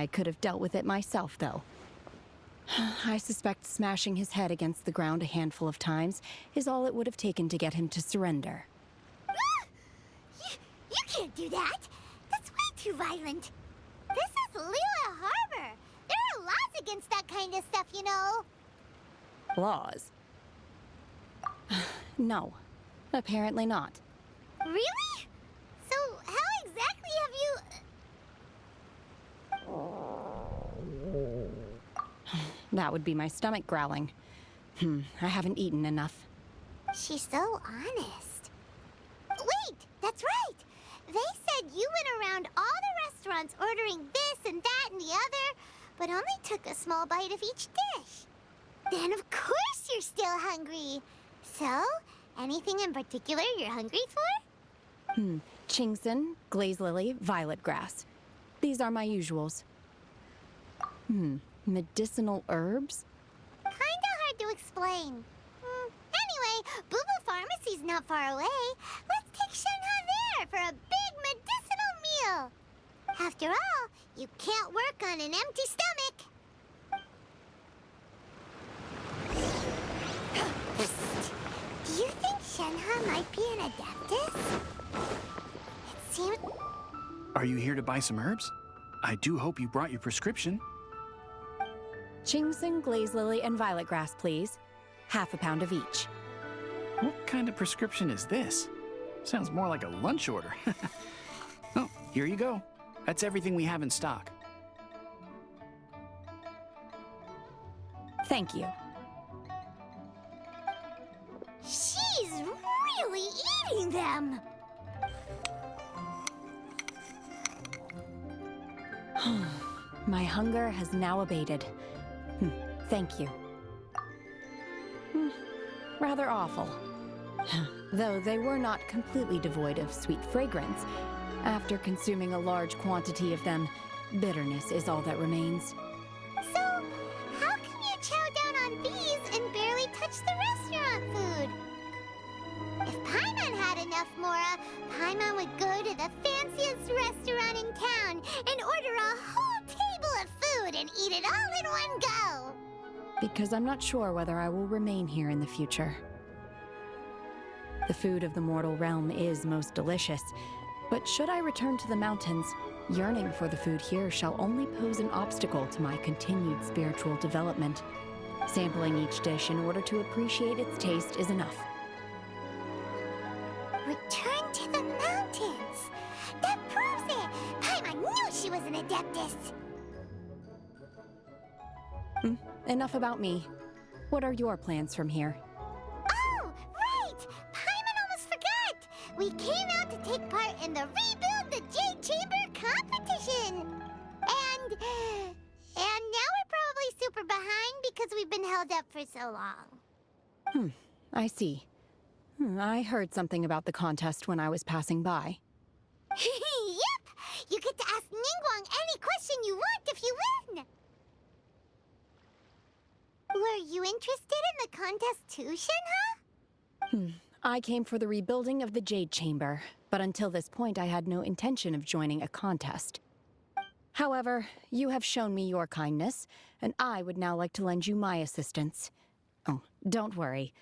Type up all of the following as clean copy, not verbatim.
I could have dealt with it myself, though. I suspect smashing his head against the ground a handful of times is all it would have taken to get him to surrender. You can't do that! That's way too violent! This is Lila Harbor! There are laws against that kind of stuff, you know! Laws? No. Apparently not. Really? So, how exactly have you... That would be my stomach growling. I haven't eaten enough. She's so honest. Wait, that's right! They said you went around all the restaurants ordering this and that and the other, but only took a small bite of each dish. Then of course you're still hungry. So, anything in particular you're hungry for? Chingson, glaze lily, violet grass. These are my usuals. Medicinal herbs? Kinda hard to explain. Anyway, Boo Boo Pharmacy's not far away. Let's take Shenhe there for a big medicinal meal. After all, you can't work on an empty stomach. Do you think Shenhe might be an adeptus? It seems... Are you here to buy some herbs? I do hope you brought your prescription. Chingson, glaze lily, and violet grass, please. Half a pound of each. What kind of prescription is this? Sounds more like a lunch order. Oh, here you go. That's everything we have in stock. Thank you. She's really eating them! My hunger has now abated. Thank you. Rather awful. Though they were not completely devoid of sweet fragrance. After consuming a large quantity of them, bitterness is all that remains. So, how come you chow down on bees and barely touch the restaurant food? If Paimon had enough Mora, Paimon would go to the fanciest restaurant in town and order a whole table of food and eat it all in one go. Because I'm not sure whether I will remain here in the future. The food of the mortal realm is most delicious, but should I return to the mountains, yearning for the food here shall only pose an obstacle to my continued spiritual development. Sampling each dish in order to appreciate its taste is enough. Return to the mountains! That proves it! Paimon knew she was an adeptus! Enough about me. What are your plans from here? Oh, right! Paimon almost forgot! We came out to take part in the Rebuild the Jade Chamber competition! And now we're probably super behind because we've been held up for so long. I see. I heard something about the contest when I was passing by. Yep! You get to ask Ningguang any question you want if you win! Were you interested in the contest too, Shenhe? I came for the rebuilding of the Jade Chamber, but until this point I had no intention of joining a contest. However, you have shown me your kindness, and I would now like to lend you my assistance. Oh, don't worry.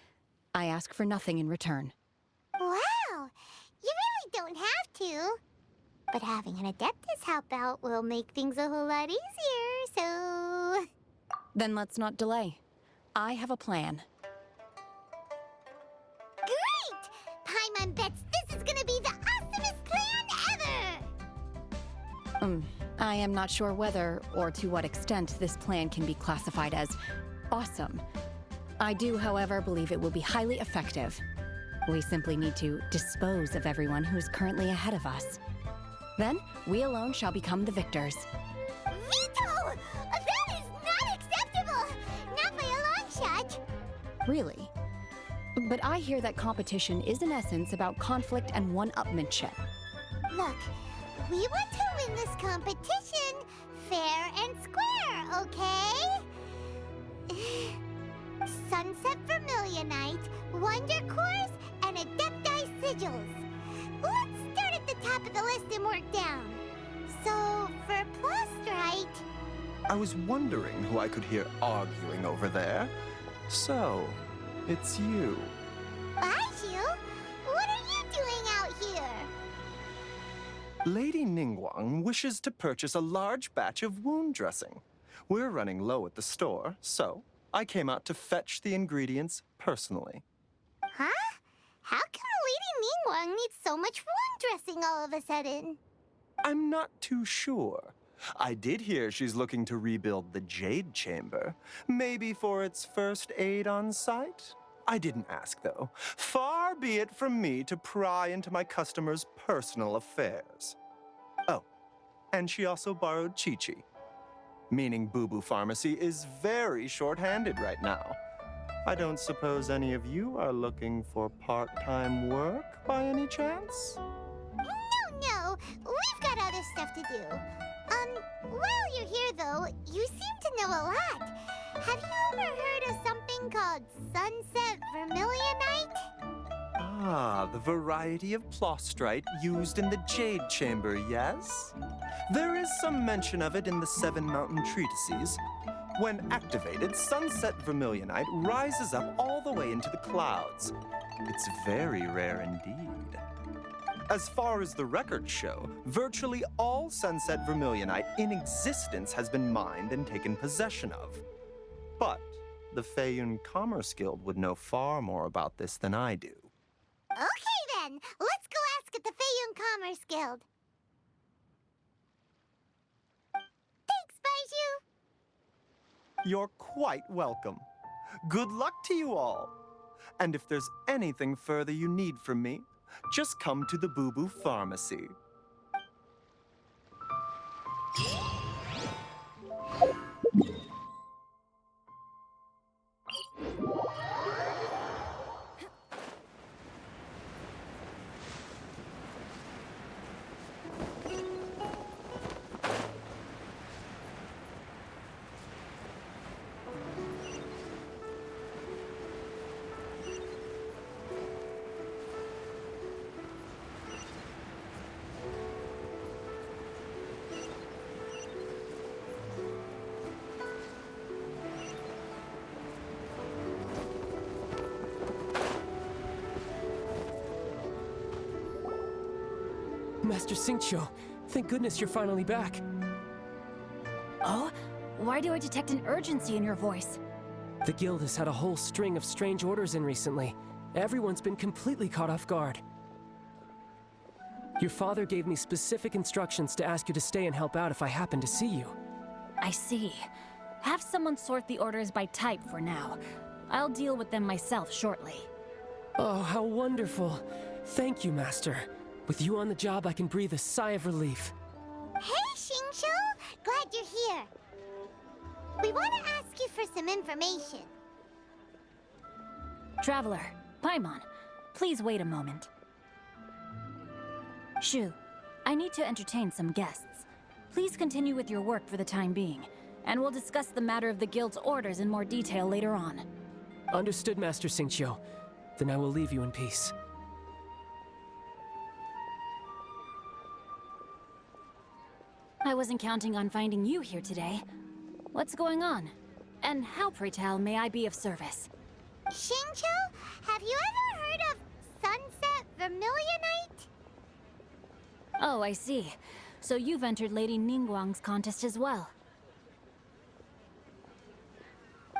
I ask for nothing in return. Wow! You really don't have to. But having an adeptus help out will make things a whole lot easier, so... Then let's not delay. I have a plan. Great! Paimon bets this is gonna be the awesomest plan ever! I am not sure whether or to what extent this plan can be classified as awesome. I do, however, believe it will be highly effective. We simply need to dispose of everyone who is currently ahead of us. Then, we alone shall become the victors. Veto! That is not acceptable! Not by a long shot! Really? But I hear that competition is in essence about conflict and one-upmanship. Look, we want to win this competition fair and square, okay? Sunset Vermilionite, Wonder Cores, and Adepti Sigils. Let's start at the top of the list and work down. So, for Plustrite, I was wondering who I could hear arguing over there. So, it's you. Baiju? What are you doing out here? Lady Ningguang wishes to purchase a large batch of wound dressing. We're running low at the store, so I came out to fetch the ingredients personally. Huh? How come Lady Ningguang needs so much wound dressing all of a sudden? I'm not too sure. I did hear she's looking to rebuild the Jade Chamber, maybe for its first aid on site. I didn't ask, though. Far be it from me to pry into my customers' personal affairs. Oh, and she also borrowed Chi-Chi, meaning Boo Boo Pharmacy is very short-handed right now. I don't suppose any of you are looking for part-time work by any chance? No, we've got other stuff to do. While you're here though, you seem to know a lot. Have you ever heard of something called Sunset Vermilionite? Ah, the variety of plostrite used in the Jade Chamber, yes? There is some mention of it in the Seven Mountain Treatises. When activated, Sunset Vermilionite rises up all the way into the clouds. It's very rare indeed. As far as the records show, virtually all Sunset Vermilionite in existence has been mined and taken possession of. But the Feiyun Commerce Guild would know far more about this than I do. Okay then, let's go ask at the Feiyun Commerce Guild. Thanks, Baiju. You're quite welcome. Good luck to you all. And if there's anything further you need from me, just come to the Boo Boo Pharmacy. Master Xingqiu, thank goodness you're finally back. Oh? Why do I detect an urgency in your voice? The guild has had a whole string of strange orders in recently. Everyone's been completely caught off guard. Your father gave me specific instructions to ask you to stay and help out if I happen to see you. I see. Have someone sort the orders by type for now. I'll deal with them myself shortly. Oh, how wonderful. Thank you, Master. With you on the job, I can breathe a sigh of relief. Hey, Xingqiu! Glad you're here. We want to ask you for some information. Traveler, Paimon, please wait a moment. Shu, I need to entertain some guests. Please continue with your work for the time being, and we'll discuss the matter of the guild's orders in more detail later on. Understood, Master Xingqiu. Then I will leave you in peace. I wasn't counting on finding you here today. What's going on? And how, pray tell, may I be of service? Xingqiu, have you ever heard of Sunset Vermilionite? Oh, I see. So you've entered Lady Ningguang's contest as well.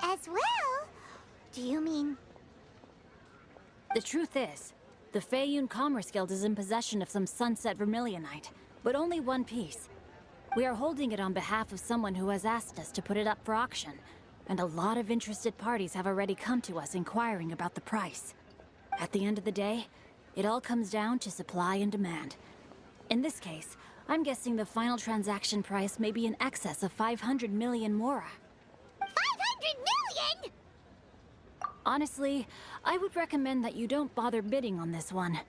As well? Do you mean... The truth is, the Feiyun Commerce Guild is in possession of some Sunset Vermilionite, but only one piece. We are holding it on behalf of someone who has asked us to put it up for auction, and a lot of interested parties have already come to us inquiring about the price. At the end of the day, it all comes down to supply and demand. In this case, I'm guessing the final transaction price may be in excess of 500 million mora. 500 million?! Honestly, I would recommend that you don't bother bidding on this one.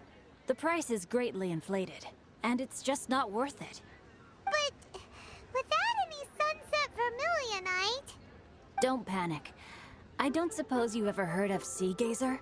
The price is greatly inflated, and it's just not worth it. But without any Sunset Vermilionite... Don't panic. I don't suppose you ever heard of Sea Gazer?